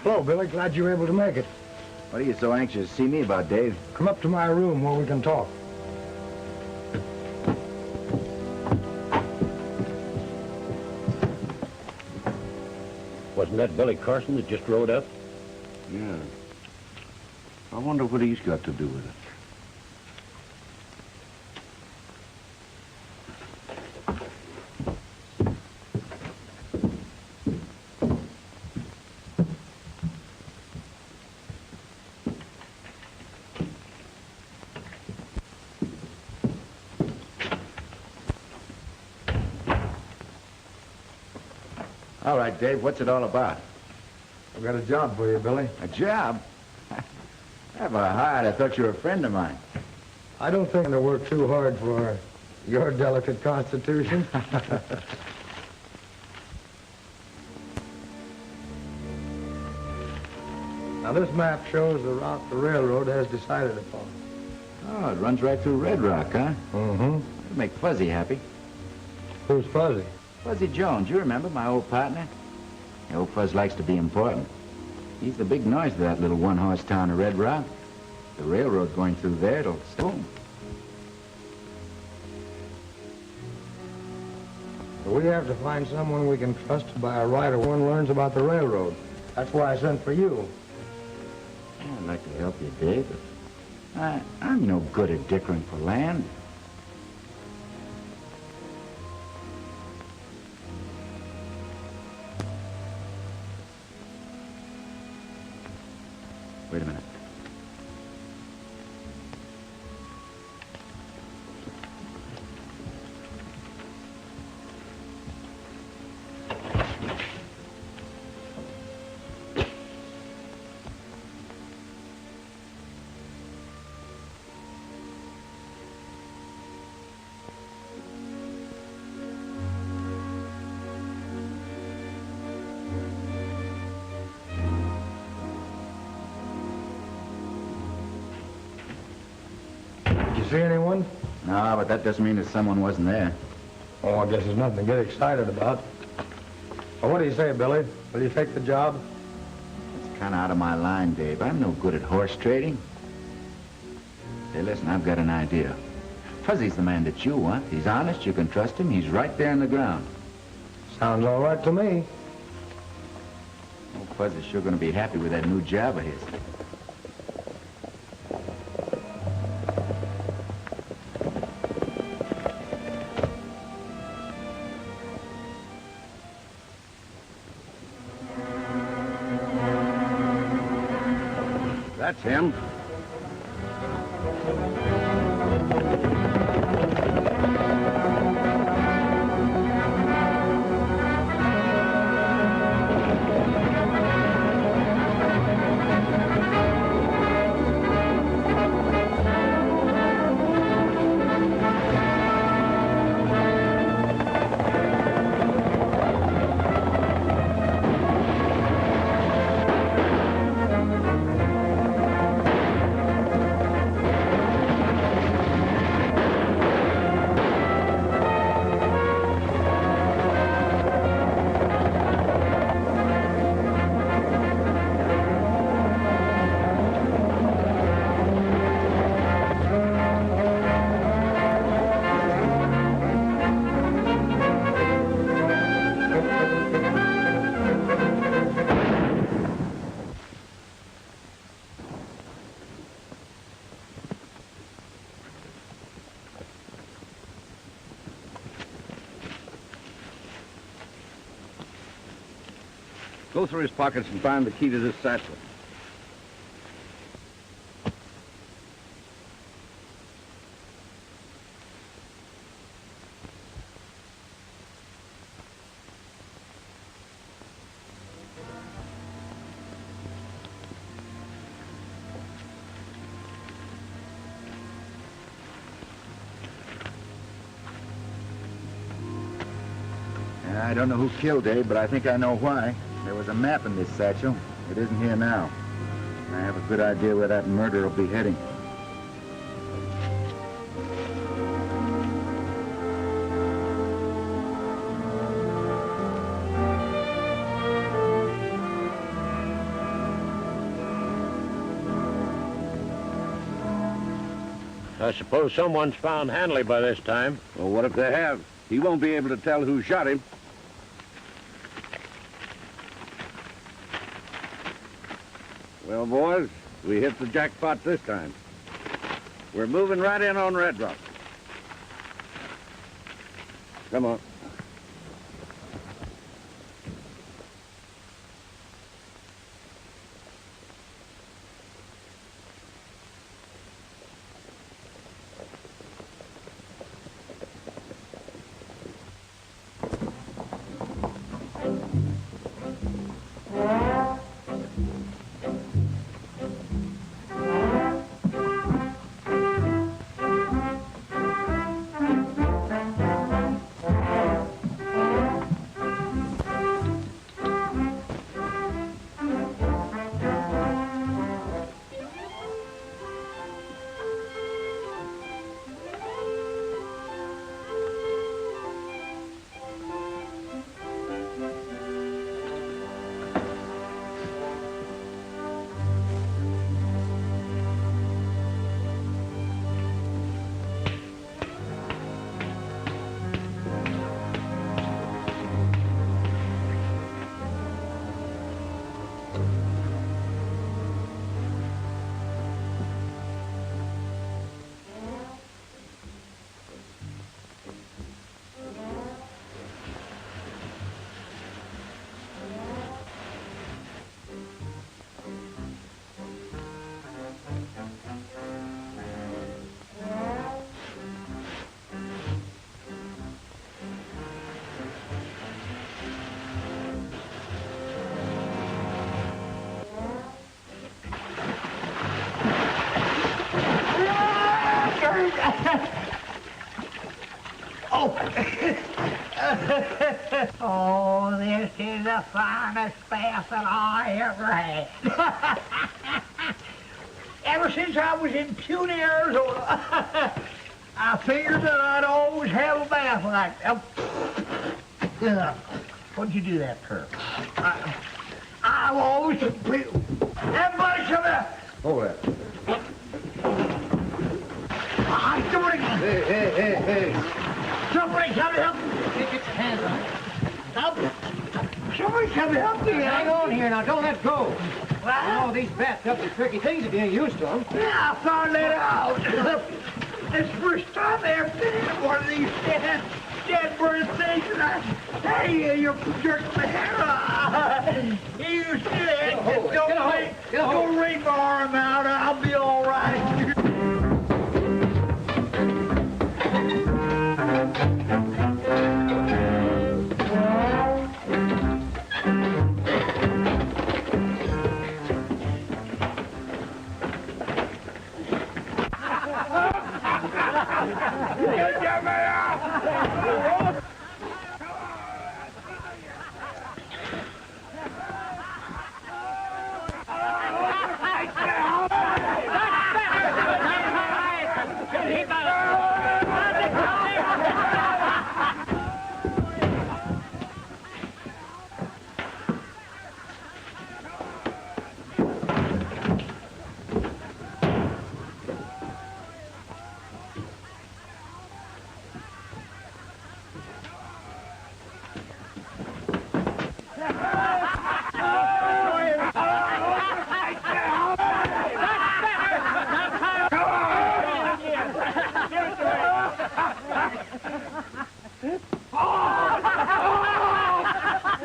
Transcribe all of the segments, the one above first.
Hello, Billy. Glad you were able to make it. What are you so anxious to see me about, Dave? Come up to my room where we can talk. Wasn't that Billy Carson that just rode up? Yeah. I wonder what he's got to do with it. All right, Dave, what's it all about? I've got a job for you, Billy. A job? Have a heart. I thought you were a friend of mine. I don't think I'm going to work too hard for your delicate constitution. Now, this map shows the route the railroad has decided upon. Oh, it runs right through Red Rock, huh? Mm-hmm. It'll make Fuzzy happy. Who's Fuzzy? Fuzzy Jones, you remember, my old partner? The old Fuzz likes to be important. He's the big noise of that little one-horse town of Red Rock. The railroad going through there, it'll boom. We have to find someone we can trust to buy a rider one learns about the railroad. That's why I sent for you. I'd like to help you, Dave, but I'm no good at dickering for land. Wait a minute. See anyone? No, but that doesn't mean that someone wasn't there. Oh, I guess there's nothing to get excited about. Well, what do you say, Billy? Will you take the job? It's kind of out of my line, Dave. I'm no good at horse trading. Hey, listen, I've got an idea. Fuzzy's the man that you want. He's honest, you can trust him. He's right there in the ground. Sounds all right to me. Oh, Fuzzy's sure going to be happy with that new job of his. That's him. Go through his pockets and find the key to this satchel. I don't know who killed Dave, but I think I know why. There was a map in this satchel. It isn't here now. I have a good idea where that murderer will be heading. I suppose someone's found Hanley by this time. Well, what if they have? He won't be able to tell who shot him. Well, boys, we hit the jackpot this time. We're moving right in on Red Rock. Come on. Oh, this is the finest bath that I ever had. Ever since I was in puny Arizona, I figured that I'd always have a bath like that. What'd you do that, Kurt? I've always... Everybody come here! Hold that. Somebody... Hey. Somebody come help me! Get your hands on it. Somebody come help me! Hang on here now, don't let go. Well, You know, these bathtubs are tricky things if you ain't used to them. yeah, I found that out. It's the first time I ever been in one of these dead bird things, and hey, you jerked my hair off. You used to it. Don't wring my arm out. I'll be all right.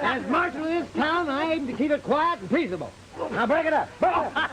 As marshal of this town, I aim to keep it quiet and peaceable. Now break it up. Break it up.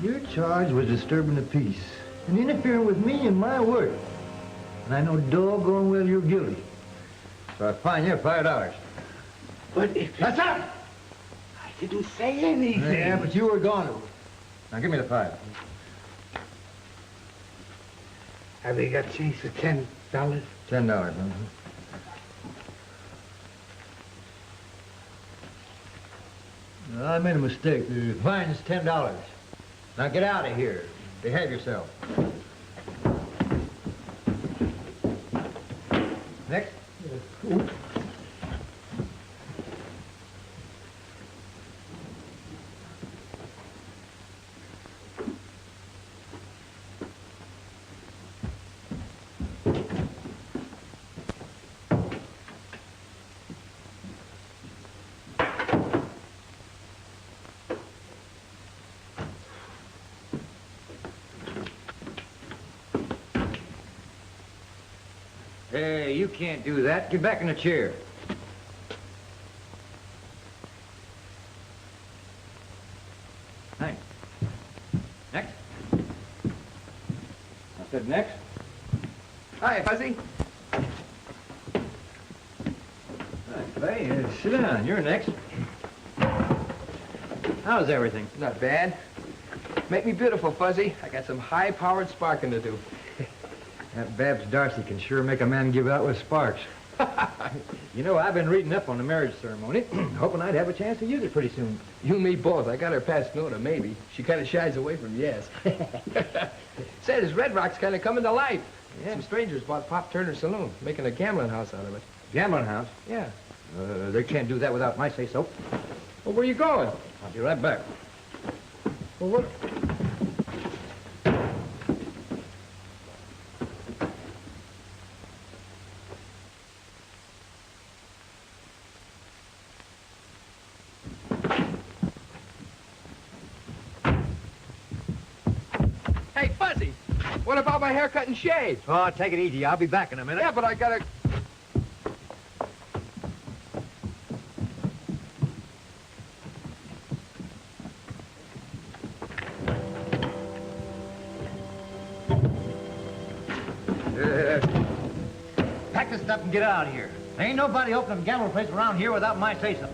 Your charge was disturbing the peace and interfering with me and my work. And I know doggone well you're guilty. So I fine you $5. But if... That's up! I didn't say anything. Yeah, but you were going to. Now, give me the 5. Have you got change for $10? $10. I made a mistake. The fine is $10. Now get out of here. Behave yourself. Next. Hey, you can't do that. Get back in the chair. Thanks. Next. I said next. Hi, Fuzzy. Hi, Clay. Sit down. You're next. How's everything? Not bad. Make me beautiful, Fuzzy. I got some high-powered sparking to do. That Babs Darcy can sure make a man give out with sparks. You know, I've been reading up on the marriage ceremony, hoping I'd have a chance to use it pretty soon. You and me both. I got her past no to maybe. She kind of shies away from yes. Say, this Red Rock's kind of coming to life. Yeah. Some strangers bought Pop Turner's saloon, making a gambling house out of it. Gambling house? Yeah. They can't do that without my say-so. Well, where you going? I'll be right back. Well, what? Hey, Fuzzy, what about my haircut and shave? Oh, take it easy. I'll be back in a minute. Yeah, but I gotta... Pack this stuff and get out of here. There ain't nobody opening a gambling place around here without my say-so.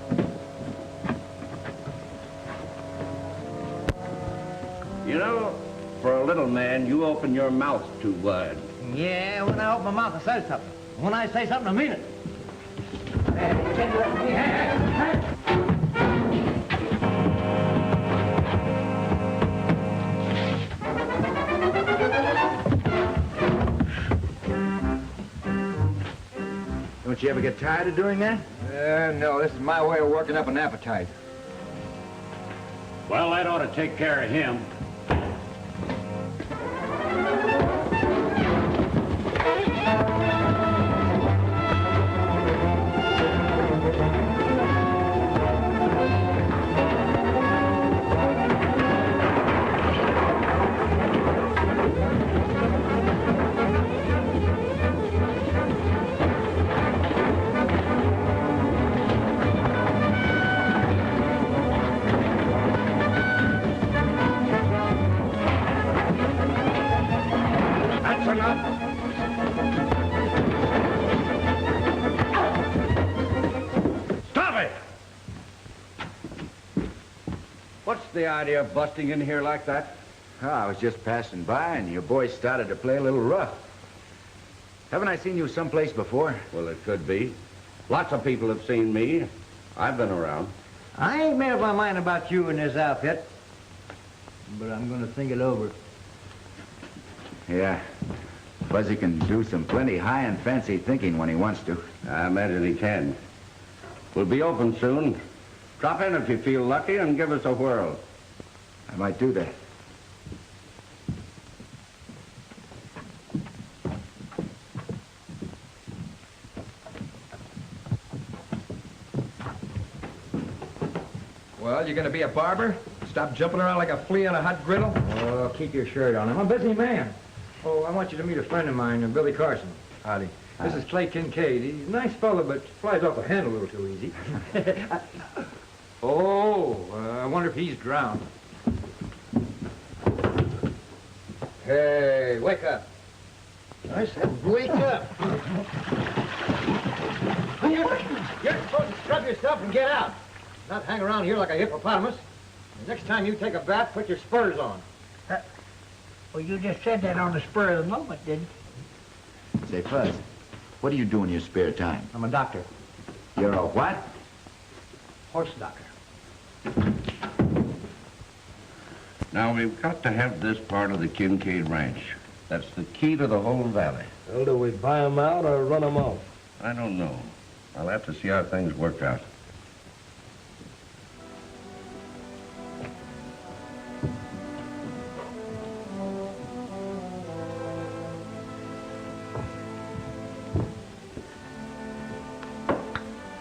You know, for a little man, you open your mouth too wide. Yeah, when I open my mouth, I say something. When I say something, I mean it. Don't you ever get tired of doing that? No, this is my way of working up an appetite. Well, that ought to take care of him. What's the idea of busting in here like that? Oh, I was just passing by, and your boy started to play a little rough. Haven't I seen you someplace before? Well, it could be. Lots of people have seen me. I've been around. I ain't made up my mind about you and this outfit, but I'm gonna think it over. Yeah. Fuzzy can do some plenty high and fancy thinking when he wants to. I imagine he can. We'll be open soon. Drop in if you feel lucky and give us a whirl. I might do that. Well, you gonna be a barber? Stop jumping around like a flea on a hot griddle? Oh, keep your shirt on. I'm a busy man. Oh, I want you to meet a friend of mine, Billy Carson. Howdy. This is Clay Kincaid. He's a nice fellow, but flies off the handle a little too easy. I wonder if he's drowned. Hey, wake up. I said wake up. You're supposed to scrub yourself and get out. Not hang around here like a hippopotamus. And next time you take a bath, put your spurs on. Well, you just said that on the spur of the moment, didn't you? Say, Fuzz, what do you do in your spare time? I'm a doctor. You're a what? Horse doctor. Now, we've got to have this part of the Kincaid Ranch. That's the key to the whole valley. Well, do we buy them out or run them off? I don't know. I'll have to see how things work out.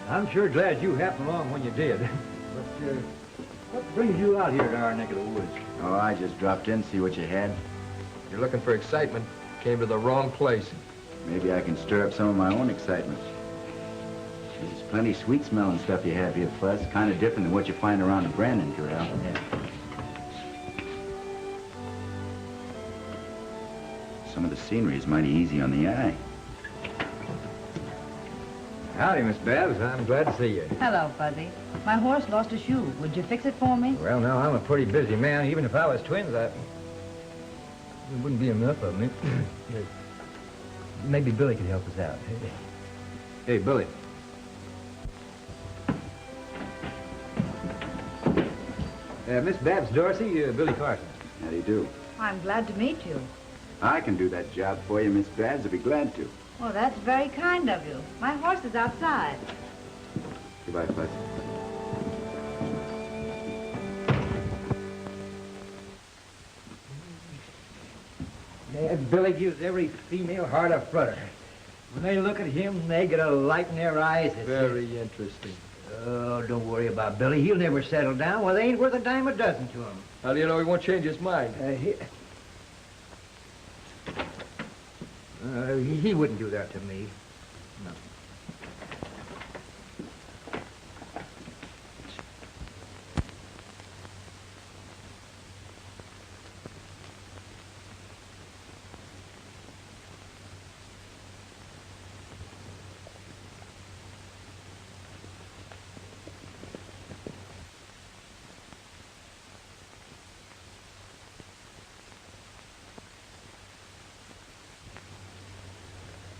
I'm sure glad you happened along when you did. But what brings you out here to our neck of the woods? Oh, I just dropped in, see what you had. You're looking for excitement. Came to the wrong place. Maybe I can stir up some of my own excitement. There's plenty sweet-smelling stuff you have here, Fuzz. Kind of different than what you find around the Brandon Corral. Yeah. Some of the scenery is mighty easy on the eye. Howdy, Miss Babs. I'm glad to see you. Hello, Fuzzy. My horse lost a shoe. Would you fix it for me? Well, now, I'm a pretty busy man. Even if I was twins, it wouldn't be enough of me. Maybe Billy could help us out. Hey, Billy. Miss Babs Dorsey, Billy Carson. How do you do? I'm glad to meet you. I can do that job for you, Miss Babs. I'd be glad to. Well, that's very kind of you. My horse is outside. Goodbye, Fuzz. Billy gives every female heart a flutter. When they look at him, they get a light in their eyes. Very interesting. Oh, don't worry about Billy. He'll never settle down. Well, they ain't worth a dime a dozen to him. How do you know he won't change his mind? He wouldn't do that to me. No.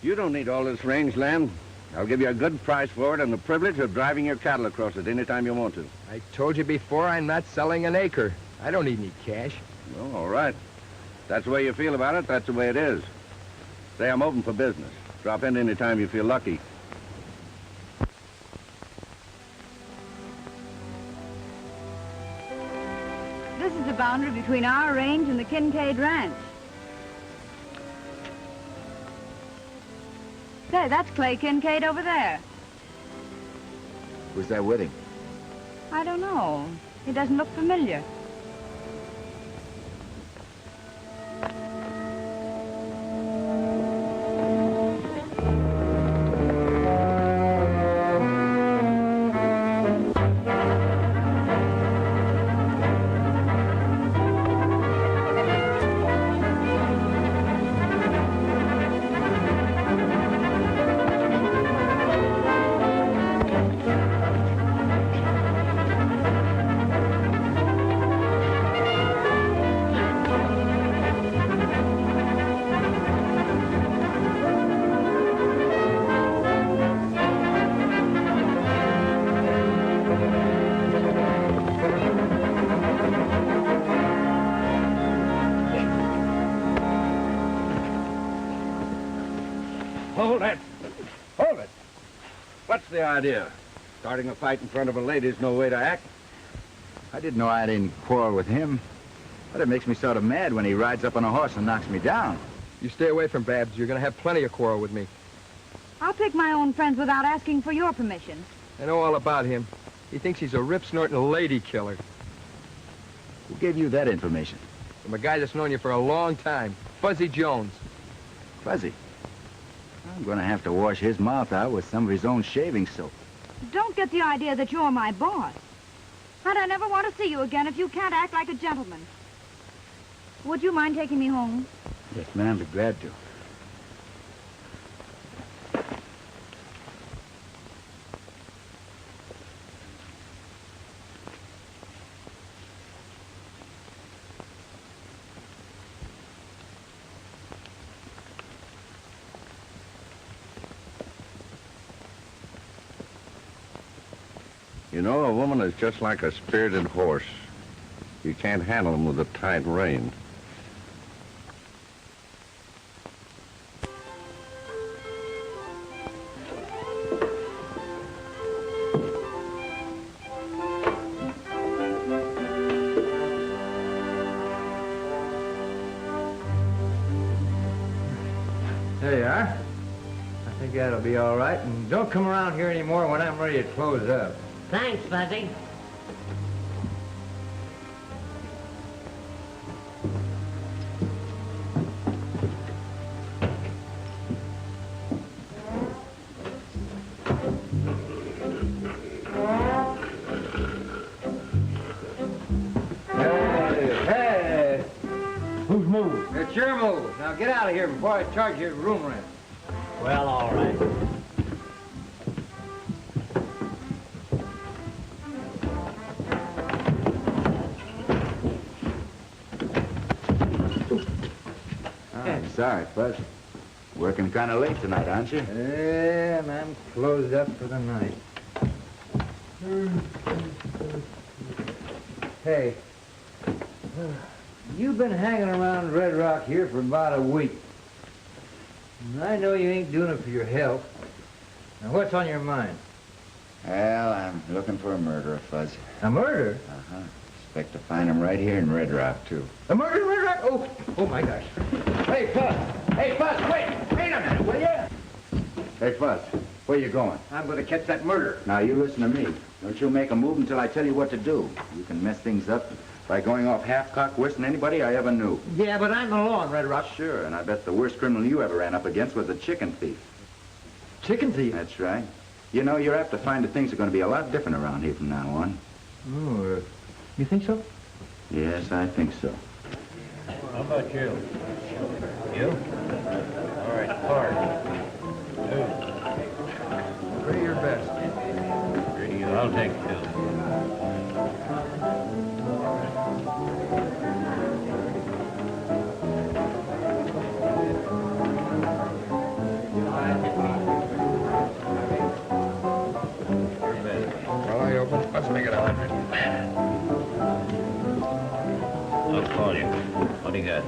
You don't need all this range land. I'll give you a good price for it and the privilege of driving your cattle across it any time you want to. I told you before, I'm not selling an acre. I don't need any cash. Well, all right. That's the way you feel about it, that's the way it is. Say I'm open for business. Drop in any time you feel lucky. This is the boundary between our range and the Kincaid Ranch. Say, that's Clay Kincaid over there. Who's that with him? I don't know. He doesn't look familiar. Hold it. Hold it. What's the idea? Starting a fight in front of a lady's no way to act. I didn't know I didn't quarrel with him. But it makes me sort of mad when he rides up on a horse and knocks me down. You stay away from Babs. You're going to have plenty of quarrel with me. I'll pick my own friends without asking for your permission. I know all about him. He thinks he's a rip-snorting lady killer. Who gave you that information? From a guy that's known you for a long time. Fuzzy Jones. Fuzzy. I'm going to have to wash his mouth out with some of his own shaving soap. Don't get the idea that you're my boss. And I never want to see you again if you can't act like a gentleman. Would you mind taking me home? Yes, ma'am, I'd be glad to. You know, a woman is just like a spirited horse. You can't handle them with a tight rein. There you are. I think that'll be all right. And don't come around here anymore when I'm ready to close up. Thanks, Fuzzy. Hey! Whose move? It's your move. Now get out of here before I charge you room rent. Well, all right. I'm sorry, Fuzz. Working kind of late tonight, aren't you? Yeah, I'm closed up for the night. Hey, you've been hanging around Red Rock here for about a week. And I know you ain't doing it for your health. Now, what's on your mind? Well, I'm looking for a murderer, Fuzz. A murder? Uh-huh. Expect to find him right here in Red Rock, too. A murder in Red Rock? Oh my gosh. Hey, Fuzz! Hey, Fuzz, wait a minute, will you? Hey, Fuzz, where you going? I'm going to catch that murderer. Now, you listen to me. Don't you make a move until I tell you what to do. You can mess things up by going off half-cock worse than anybody I ever knew. Yeah, but I'm the law in Red Rock. Sure, and I bet the worst criminal you ever ran up against was a chicken thief. Chicken thief? That's right. You know, you're apt to find that things are going to be a lot different around here from now on. Oh, you think so? Yes, I think so. How about you? You? All right, card. Try your best. Pretty, I'll take two. Well, I open. Let's make it 100. I'll call you. What do you got?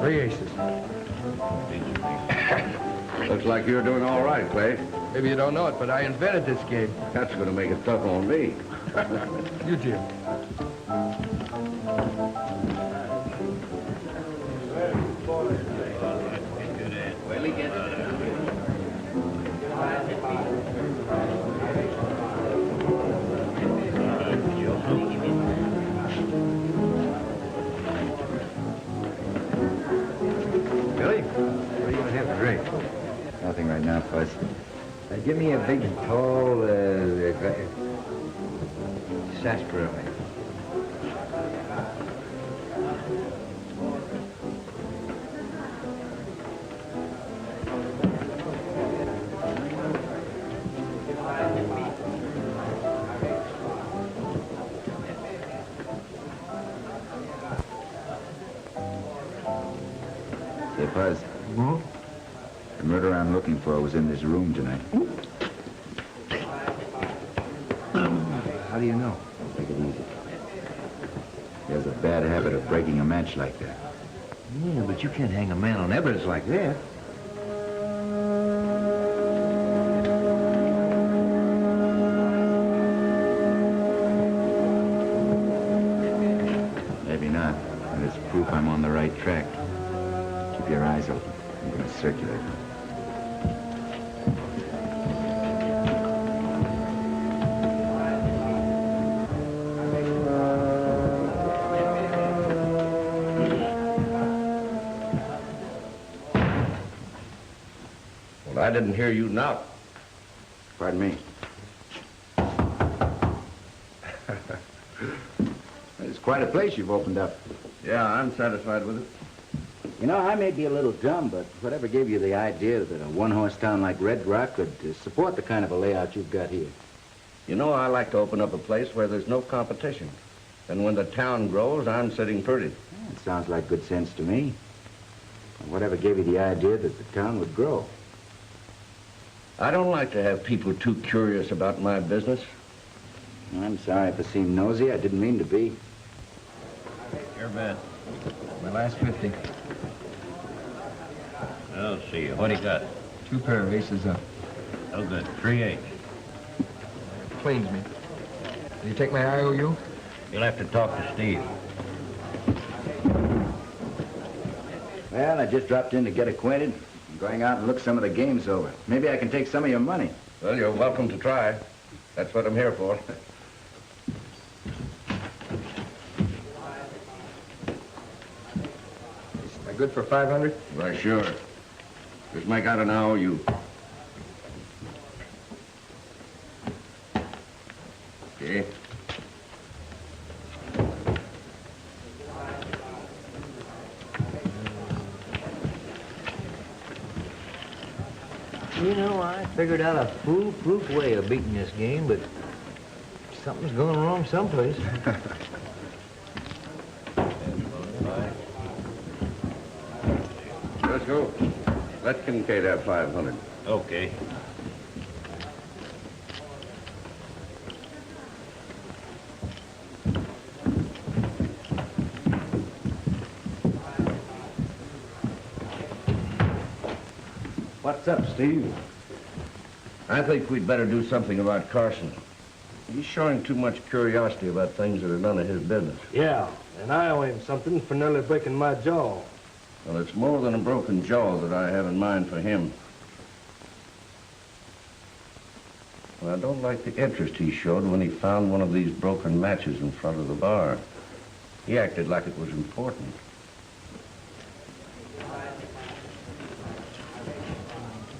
3 aces. Looks like you're doing all right, Clay. Maybe you don't know it, but I invented this game. That's going to make it tough on me. You do. Billy, what are you going to have to drink? Nothing right now, Fuzz. Give me a big, tall, sarsaparilla. Say, Fuzz. Hmm? The murderer I'm looking for was in this room tonight. How do you know? Take it easy. He has a bad habit of breaking a match like that. Yeah, but you can't hang a man on evidence like that. Maybe not, but it's proof I'm on the right track. Keep your eyes open. I'm going to circulate. Well, I didn't hear you knock. Pardon me. It's quite a place you've opened up. Yeah, I'm satisfied with it. You know, I may be a little dumb, but whatever gave you the idea that a one-horse town like Red Rock could support the kind of a layout you've got here? You know, I like to open up a place where there's no competition. And when the town grows, I'm sitting pretty. It sounds like good sense to me. Whatever gave you the idea that the town would grow? I don't like to have people too curious about my business. I'm sorry if I seem nosy. I didn't mean to be. Your bet. My last 50. I'll see you. What do you got? 2 pair of aces up. Oh, good. 3-8. Cleans me. Do you take my IOU? You'll have to talk to Steve. Well, I just dropped in to get acquainted. I'm going out and look some of the games over. Maybe I can take some of your money. Well, you're welcome to try. That's what I'm here for. Am I good for 500? Why, sure. Just make out an IOU. Okay. You know, I figured out a foolproof way of beating this game, but something's going wrong someplace. Let's go. Let Kincaid have 500. Okay. What's up, Steve? I think we'd better do something about Carson. He's showing too much curiosity about things that are none of his business. Yeah, and I owe him something for nearly breaking my jaw. Well, it's more than a broken jaw that I have in mind for him. Well, I don't like the interest he showed when he found one of these broken matches in front of the bar. He acted like it was important.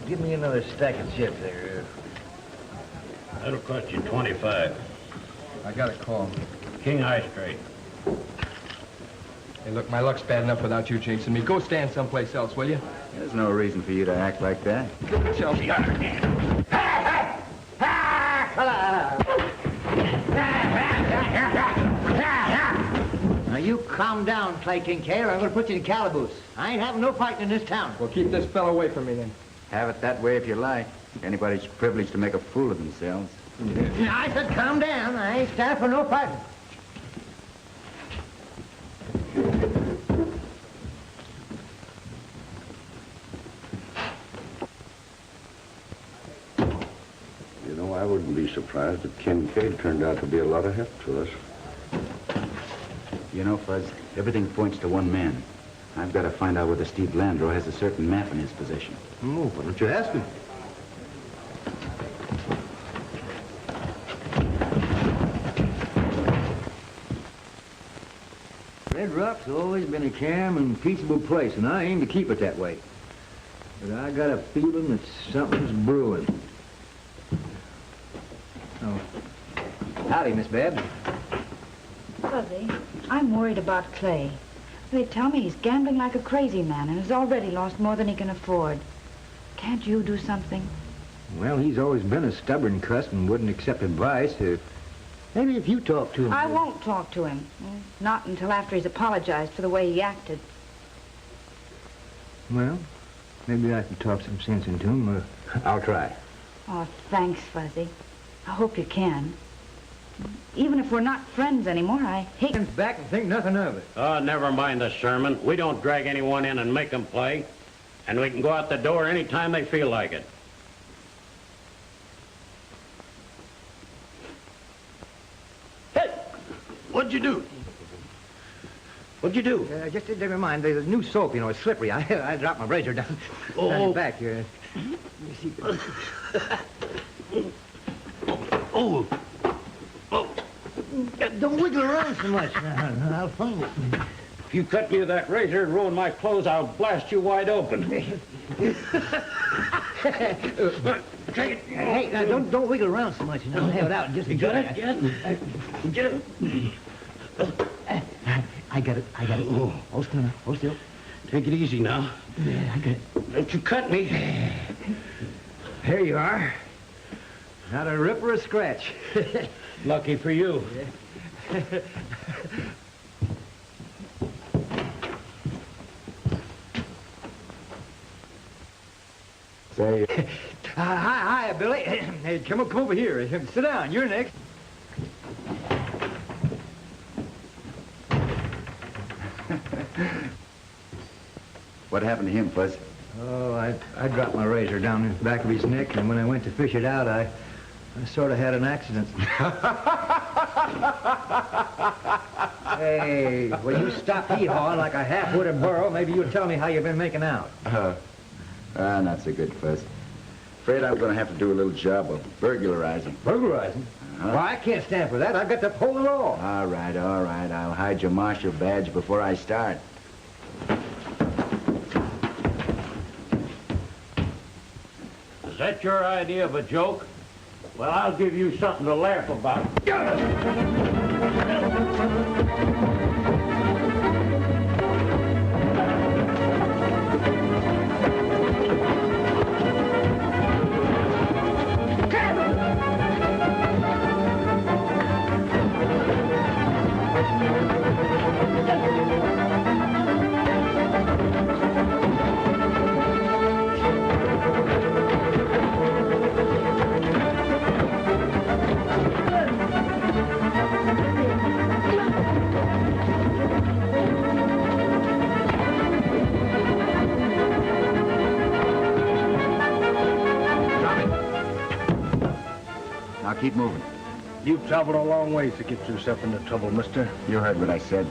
Give me another stack of chips there. That'll cost you 25. I got a call. King High straight. Hey, look, my luck's bad enough without you chasing me. Go stand someplace else, will you? There's no reason for you to act like that. Get yourself Now, you calm down, Clay Kincaid, or I'm going to put you in calaboose. I ain't having no fighting in this town. Well, keep this fellow away from me, then. Have it that way if you like. Anybody's privileged to make a fool of themselves. I said calm down. I ain't standing for no fighting. You know, I wouldn't be surprised if Kincaid turned out to be a lot of help to us. You know, Fuzz, everything points to one man. I've got to find out whether Steve Landreau has a certain map in his possession. Oh, why don't you ask him? Red Rock's always been a calm and peaceable place, and I aim to keep it that way. But I got a feeling that something's brewing. Oh. Howdy, Miss Babs. Fuzzy, I'm worried about Clay. They tell me he's gambling like a crazy man and has already lost more than he can afford. Can't you do something? Well, he's always been a stubborn cuss and wouldn't accept advice. Maybe if you talk to him. I won't talk to him. Not until after he's apologized for the way he acted. Well, maybe I can talk some sense into him. I'll try. Oh, thanks, Fuzzy. I hope you can. Even if we're not friends anymore, I hate him. Back and think nothing of it. Oh, never mind the sermon. We don't drag anyone in and make them play. And we can go out the door any time they feel like it. Hey, what'd you do? What'd you do? Just never mind. There's a new soap, you know. It's slippery. I dropped my razor down Oh. back here. Oh, Don't wiggle around so much. I'll find it. If you cut me with that razor and ruin my clothes, I'll blast you wide open. Hey, now, don't wiggle around so much. I'll have it out in just a you got minute. it? Get it? I got it. Oh, hold still now. Hold still. Take it easy now. Yeah, I got it. Don't you cut me. There you are. Not a rip or a scratch. Lucky for you. Say, Hi, Billy. Hey, come over here. Sit down. You're next. What happened to him, Fuzz? Oh, I dropped my razor down the back of his neck, and when I went to fish it out, I sort of had an accident. Hey, will you stop hee-hawing like a half-witted burro? Maybe you'll tell me how you've been making out. Not so good, Fuzz. Afraid I'm going to have to do a little job of burglarizing. Burglarizing? Well, I can't stand for that. I've got to uphold the law. All right. I'll hide your marshal badge before I start. Is that your idea of a joke? Well, I'll give you something to laugh about. Now keep moving. You've traveled a long ways to get yourself into trouble, mister. You heard what I said.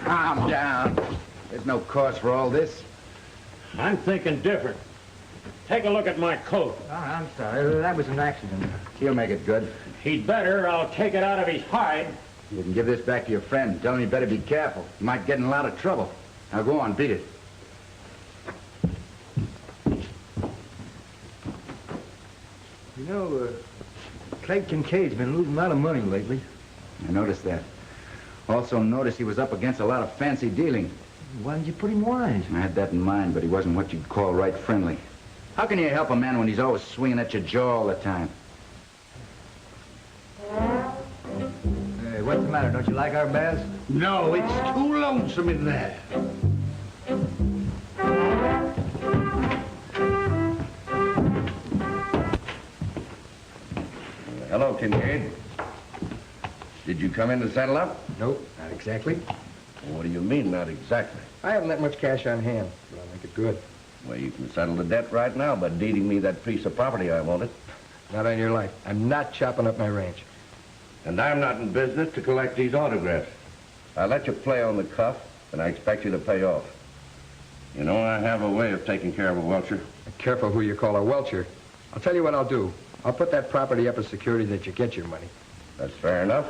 Calm down. There's no cause for all this. I'm thinking different. Take a look at my coat. Oh, I'm sorry. That was an accident. He'll make it good. He'd better. I'll take it out of his hide. You can give this back to your friend. Tell him he better be careful. You might get in a lot of trouble. Now go on, beat it. You know, Clay Kincaid's been losing a lot of money lately. I noticed that. Also noticed he was up against a lot of fancy dealing. Why did you put him wise? I had that in mind, but he wasn't what you'd call right friendly. How can you help a man when he's always swinging at your jaw all the time? Hey, what's the matter? Don't you like our baths? No, it's too lonesome in there. Hello, Kincaid. Did you come in to settle up? Nope, not exactly. What do you mean, not exactly? I haven't that much cash on hand, but I'll make it good. Well, you can settle the debt right now by deeding me that piece of property I wanted. Not on your life. I'm not chopping up my ranch. And I'm not in business to collect these autographs. I let you play on the cuff, and I expect you to pay off. You know, I have a way of taking care of a welcher. Careful who you call a welcher. I'll tell you what I'll do. I'll put that property up as security that you get your money. That's fair enough.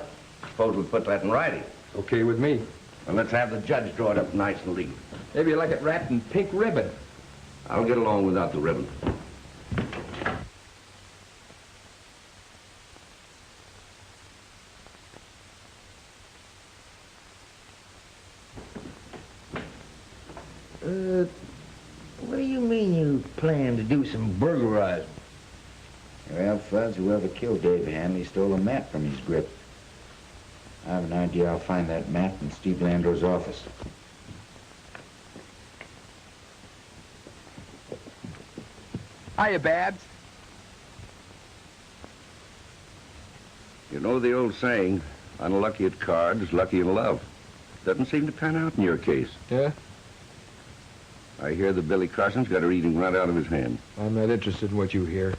Suppose we put that in writing. Okay with me. Well, let's have the judge draw it up nice and neat. Maybe you like it wrapped in pink ribbon. I'll get along without the ribbon. What do you mean you plan to do some burglarizing? Well, Fuzz, whoever killed Dave Hanley stole a map from his grip. I have an idea I'll find that map in Steve Landau's office. Hiya, Babs. You know the old saying, unlucky at cards, lucky in love. Doesn't seem to pan out in your case. Yeah? I hear that Billy Carson's got her eating right out of his hand. I'm not interested in what you hear.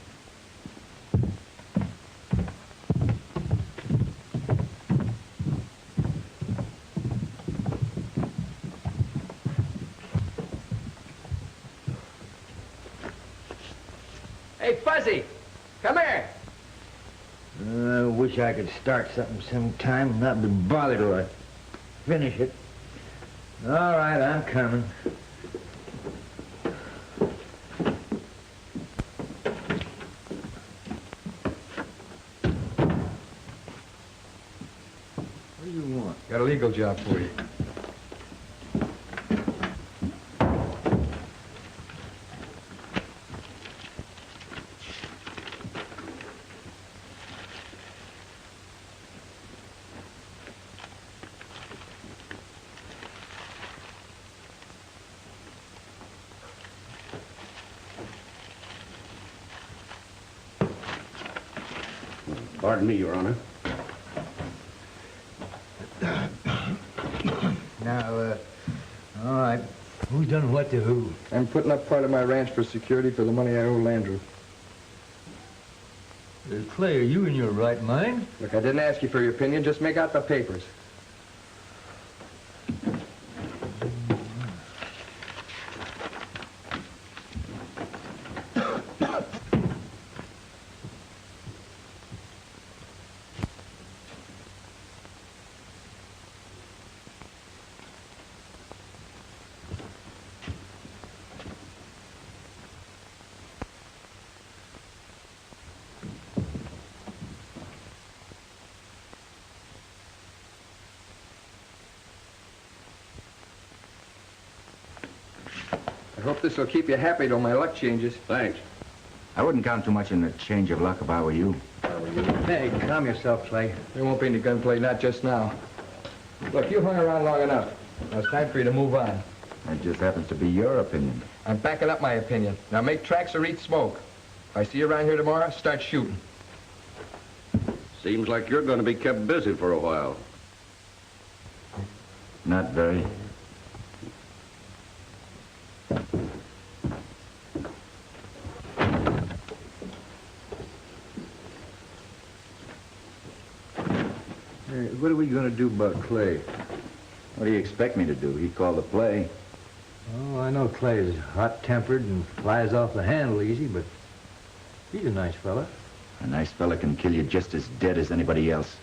Hey, Fuzzy! Come here! I wish I could start something sometime and not be bothered or I'd finish it. All right, I'm coming. What do you want? Got a legal job for you. Pardon me, Your Honor. Now, all right. Who's done what to who? I'm putting up part of my ranch for security for the money I owe Landrew. Clay, are you in your right mind? Look, I didn't ask you for your opinion. Just make out the papers. I hope this will keep you happy till my luck changes. Thanks. I wouldn't count too much in the change of luck if I were you. Hey, calm yourself, Clay. There won't be any gunplay, not just now. Look, you hung around long enough. Now it's time for you to move on. That just happens to be your opinion. I'm backing up my opinion. Now make tracks or eat smoke. If I see you around here tomorrow, start shooting. Seems like you're going to be kept busy for a while. Not very. What are we going to do about Clay? What do you expect me to do? He called the play. Oh, I know Clay is hot-tempered and flies off the handle easy, but he's a nice fella. A nice fella can kill you just as dead as anybody else.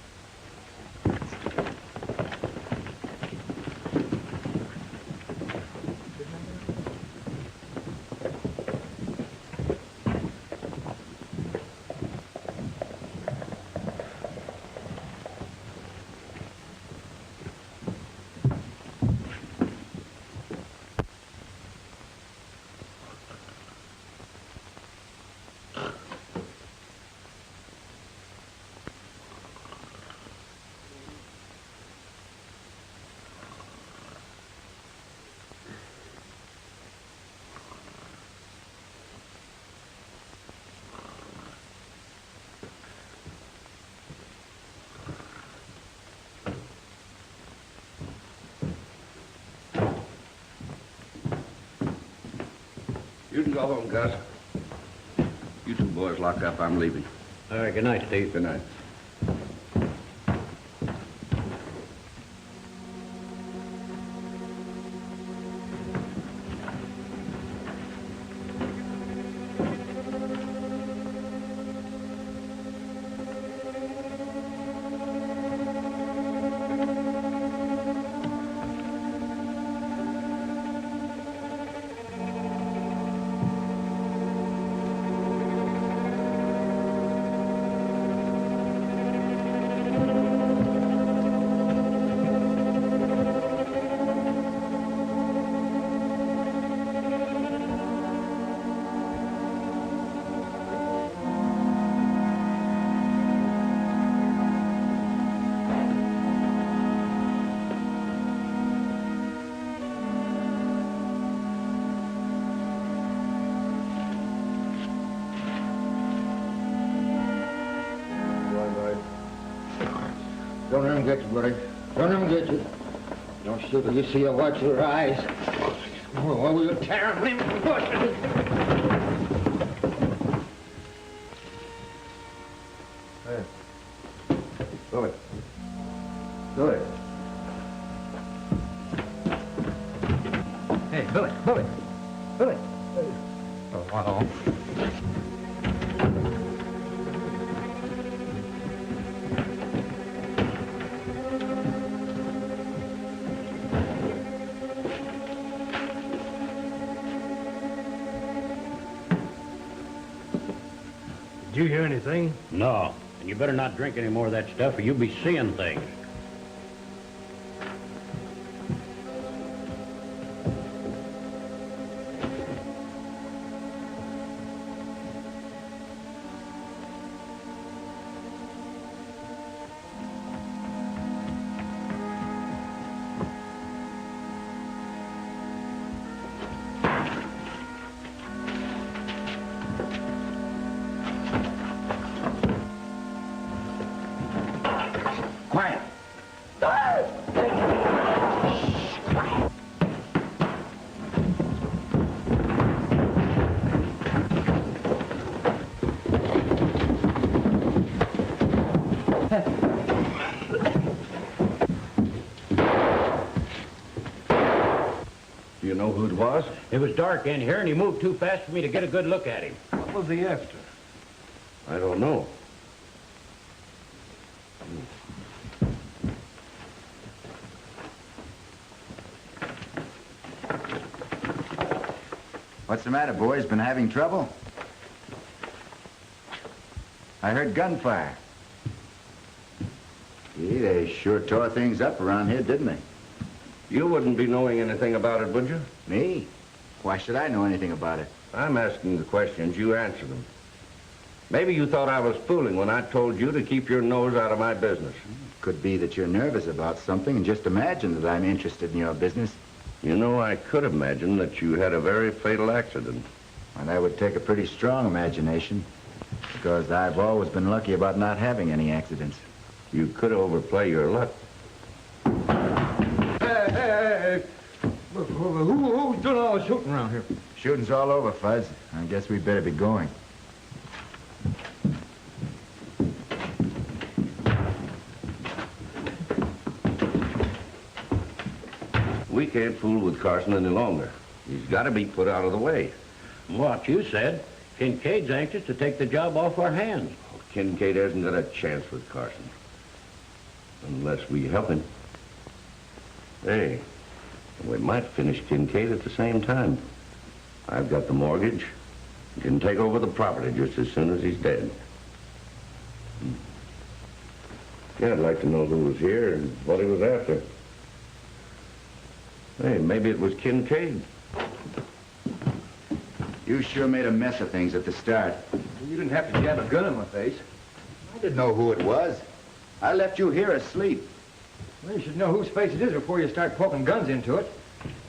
You can go home, Gus. You two boys lock up. I'm leaving. All right, good night, Steve. Good night. Don't let him get you, buddy. Don't let him get you. Don't shoot till you see her watch your eyes. What will you tear him from bushes? Hey. Billy. Billy. Hey, Billy, Billy, Billy. Oh, wow. Did you hear anything? No. And you better not drink any more of that stuff or you'll be seeing things. Do you know who it was? It was dark in here, and he moved too fast for me to get a good look at him. What was he after? I don't know. What's the matter, boys? Been having trouble? I heard gunfire. Gee, they sure tore things up around here, didn't they? You wouldn't be knowing anything about it, would you? Me? Why should I know anything about it? I'm asking the questions, you answer them. Maybe you thought I was fooling when I told you to keep your nose out of my business. Could be that you're nervous about something and just imagine that I'm interested in your business. You know, I could imagine that you had a very fatal accident. And that would take a pretty strong imagination, because I've always been lucky about not having any accidents. You could overplay your luck. Hey. Who's doing all the shooting around here? Shooting's all over, Fuzz. I guess we better be going. We can't fool with Carson any longer. He's got to be put out of the way. What you said, Kincaid's anxious to take the job off our hands. Kincaid hasn't got a chance with Carson. Unless we help him. Hey, we might finish Kincaid at the same time. I've got the mortgage. You can take over the property just as soon as he's dead. Yeah, I'd like to know who was here and what he was after. Hey, maybe it was Kincaid. You sure made a mess of things at the start. You didn't have to jab a gun in my face. I didn't know who it was. I left you here asleep. Well, you should know whose face it is before you start poking guns into it.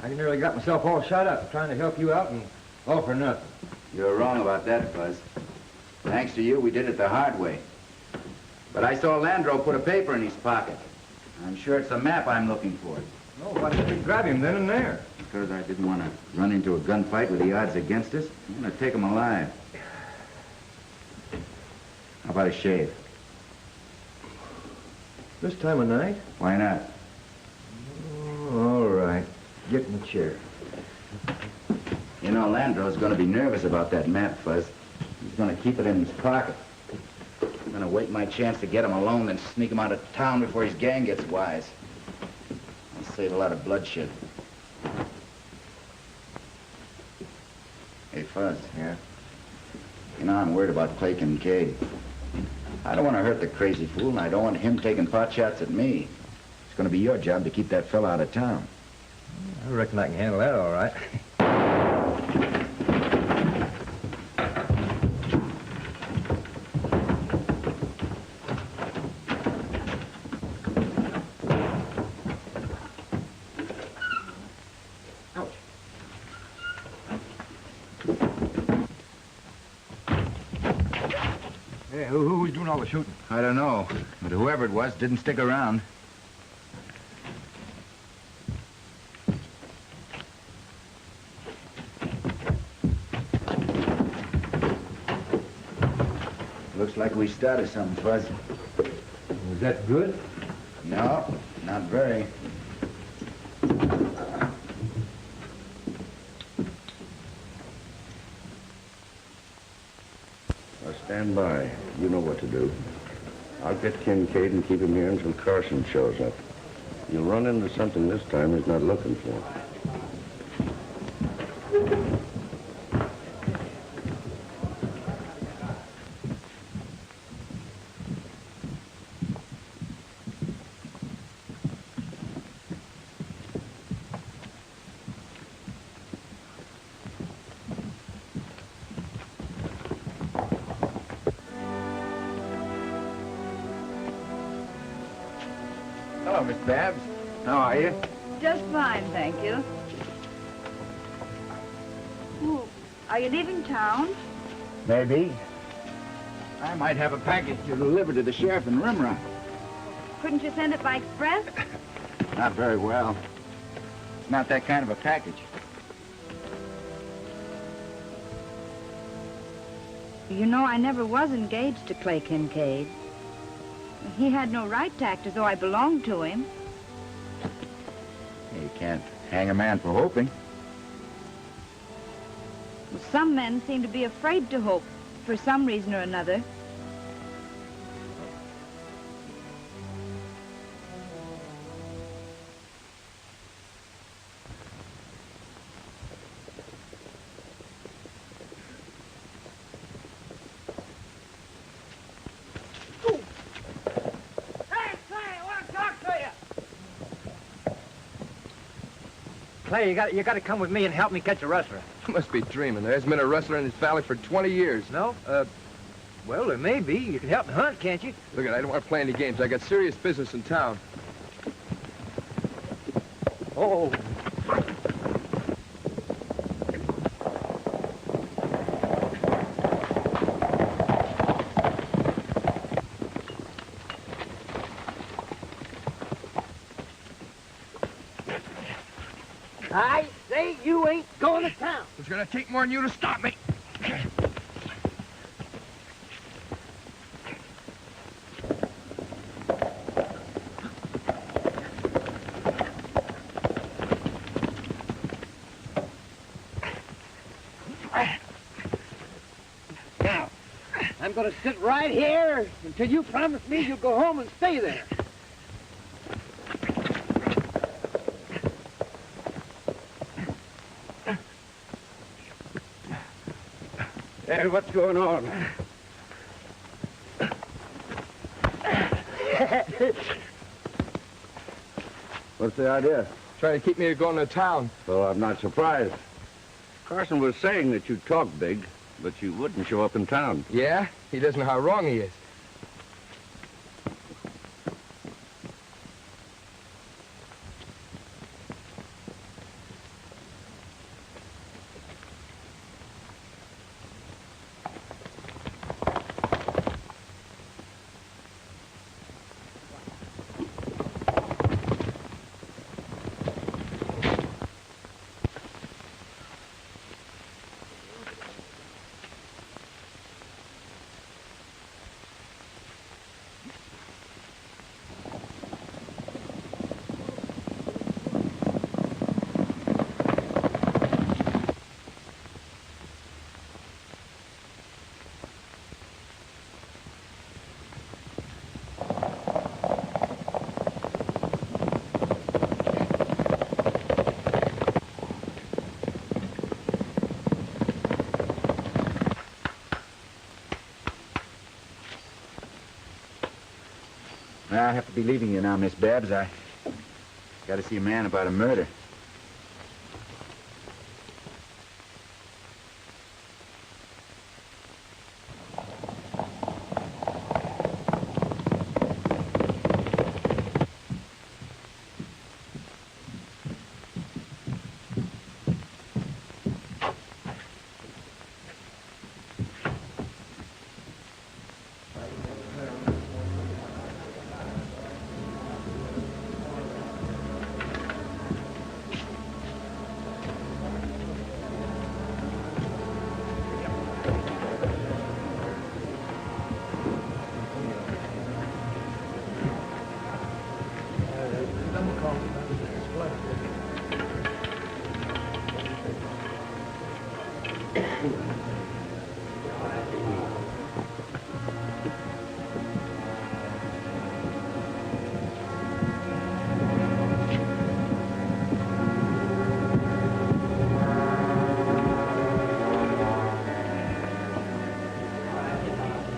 I nearly got myself all shot up trying to help you out, and all for nothing. You're wrong about that, Fuzz. Thanks to you, we did it the hard way. But I saw Landro put a paper in his pocket. I'm sure it's the map I'm looking for. Oh, why didn't you grab him then and there? Because I didn't want to run into a gunfight with the odds against us. I'm going to take him alive. How about a shave? This time of night? Why not? Oh, all right. Get in the chair. You know, Landro's going to be nervous about that map, Fuzz. He's going to keep it in his pocket. I'm going to wait my chance to get him alone, then sneak him out of town before his gang gets wise. I'll save a lot of bloodshed. Hey, Fuzz. Yeah? You know, I'm worried about Clay Kincaid. I don't want to hurt the crazy fool, and I don't want him taking pot shots at me. It's going to be your job to keep that fella out of town. I reckon I can handle that all right. Hey, who's doing all the shooting? I don't know, but whoever it was didn't stick around. Looks like we started something, Fuzz. Was that good? No, not very. Now stand by. You know what to do. I'll get Kincaid and keep him here until Carson shows up. You'll run into something this time he's not looking for. Hello, Miss Babs. How are you? Just fine, thank you. Oh, are you leaving town? Maybe. I might have a package to deliver to the sheriff in Rimrock. Couldn't you send it by express? Not very well. It's not that kind of a package. You know, I never was engaged to Clay Kincaid. He had no right to act as though I belonged to him. You can't hang a man for hoping. Well, some men seem to be afraid to hope, for some reason or another. Clay, you got to come with me and help me catch a rustler. You must be dreaming. There hasn't been a rustler in this valley for 20 years. No? Well, there may be. You can help me hunt, can't you? Look, I don't want to play any games. I got serious business in town. Oh. I say you ain't going to town. It's gonna take more than you to stop me. Now, I'm going to sit right here until you promise me you'll go home and stay there. Hey, what's going on? What's the idea? Trying to keep me going to town. Well, I'm not surprised. Carson was saying that you talk big, but you wouldn't show up in town. Yeah? He doesn't know how wrong he is. I have to be leaving you now, Miss Babs. I got to see a man about a murder.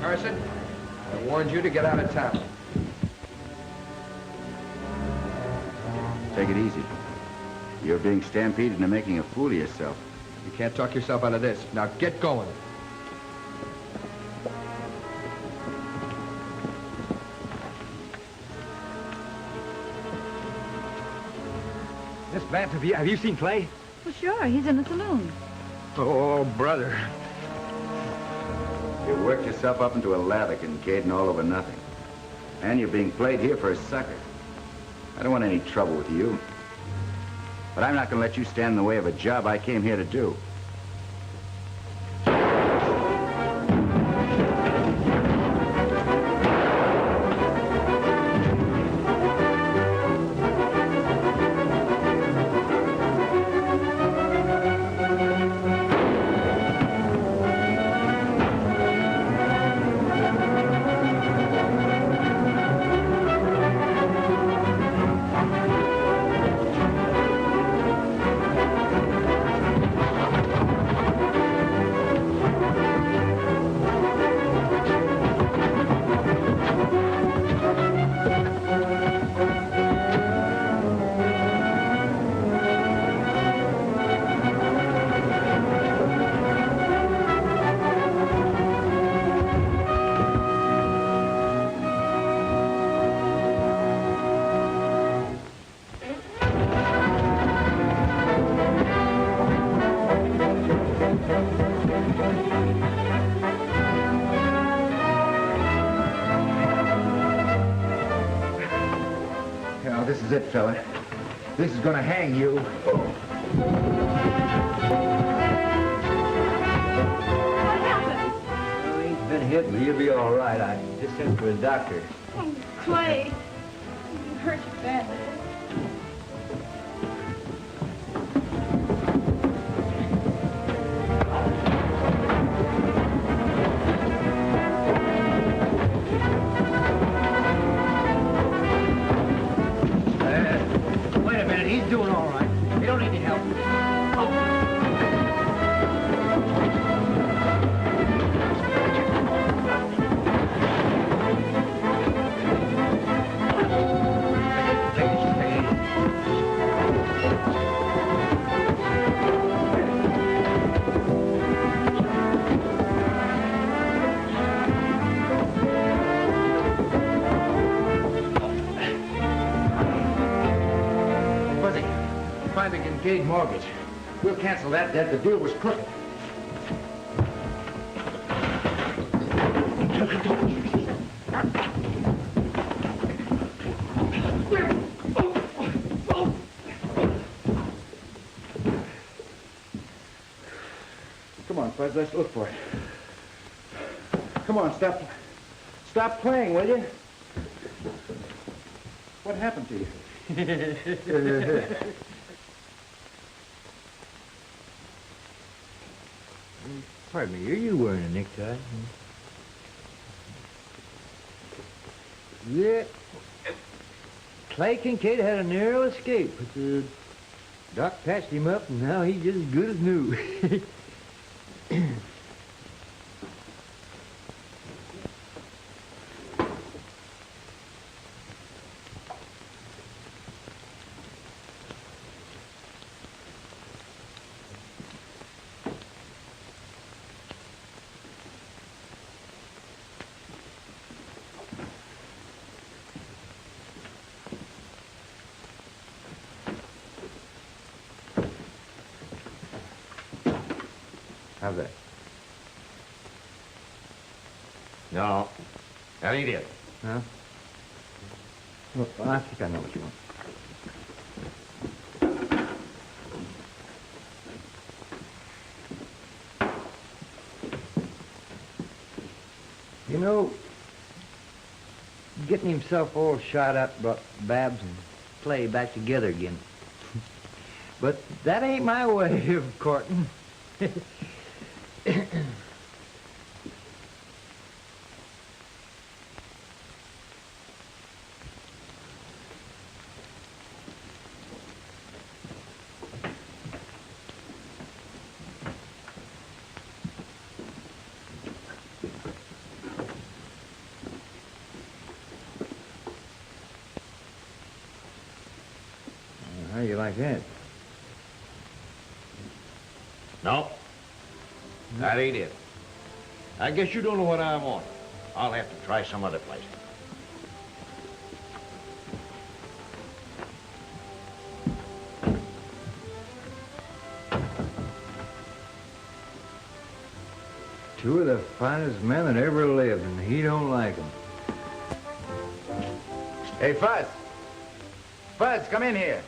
Carson, I warned you to get out of town. Take it easy. You're being stampeded into making a fool of yourself. You can't talk yourself out of this. Now get going. Miss Babs, have you seen Clay? Well, sure. He's in the saloon. Oh, brother. You worked yourself up into a lather, Kincaid, and all over nothing. And you're being played here for a sucker. I don't want any trouble with you. But I'm not going to let you stand in the way of a job I came here to do. is it, fella. This is gonna hang you. What happened? Well, he's been hit, but he'll be all right. I just sent for a doctor. Oh, Clay. You hurt you badly. Wait a minute, he's doing all right. He don't need any help. Fuzzy, find the Kincaid mortgage. We'll cancel that debt. The deal was crooked. Come on, Fuzz, let's look for it. Come on, stop playing, will you? What happened to you? Pardon me, are you wearing a necktie? Yeah. Clay Kincaid had a narrow escape, but the doc patched him up, and now he's just as good as new. How's that? No, that ain't it. Huh? Well, I think I know what you want. You know, getting himself all shot up brought Babs and Clay back together again. But that ain't my way of courting. How you like that? No, that ain't it. I guess you don't know what I want. I'll have to try some other place. Two of the finest men that ever lived, and he don't like them. Hey, Fuzz. Fuzz, come in here.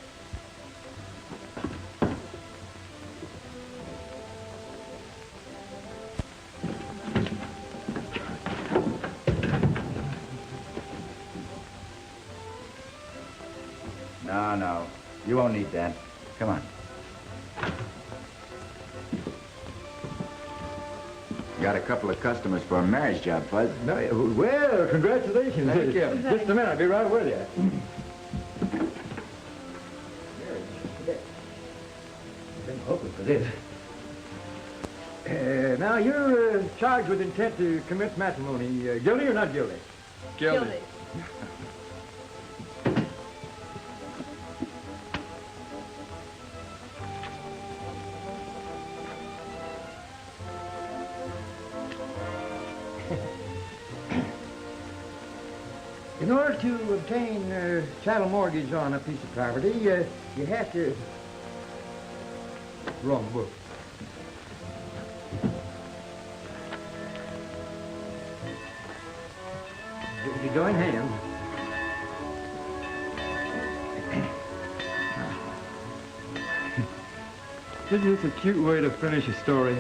No. You won't need that. Come on. Got a couple of customers for a marriage job, Fuzz. No, well, congratulations. Thank you. Just a minute, I'll be right with you. Been hoping for this. Now, you're charged with intent to commit matrimony. Guilty or not guilty? Guilty. In order to obtain a chattel mortgage on a piece of property, you have to... Wrong book. You join hands. Isn't this a cute way to finish a story?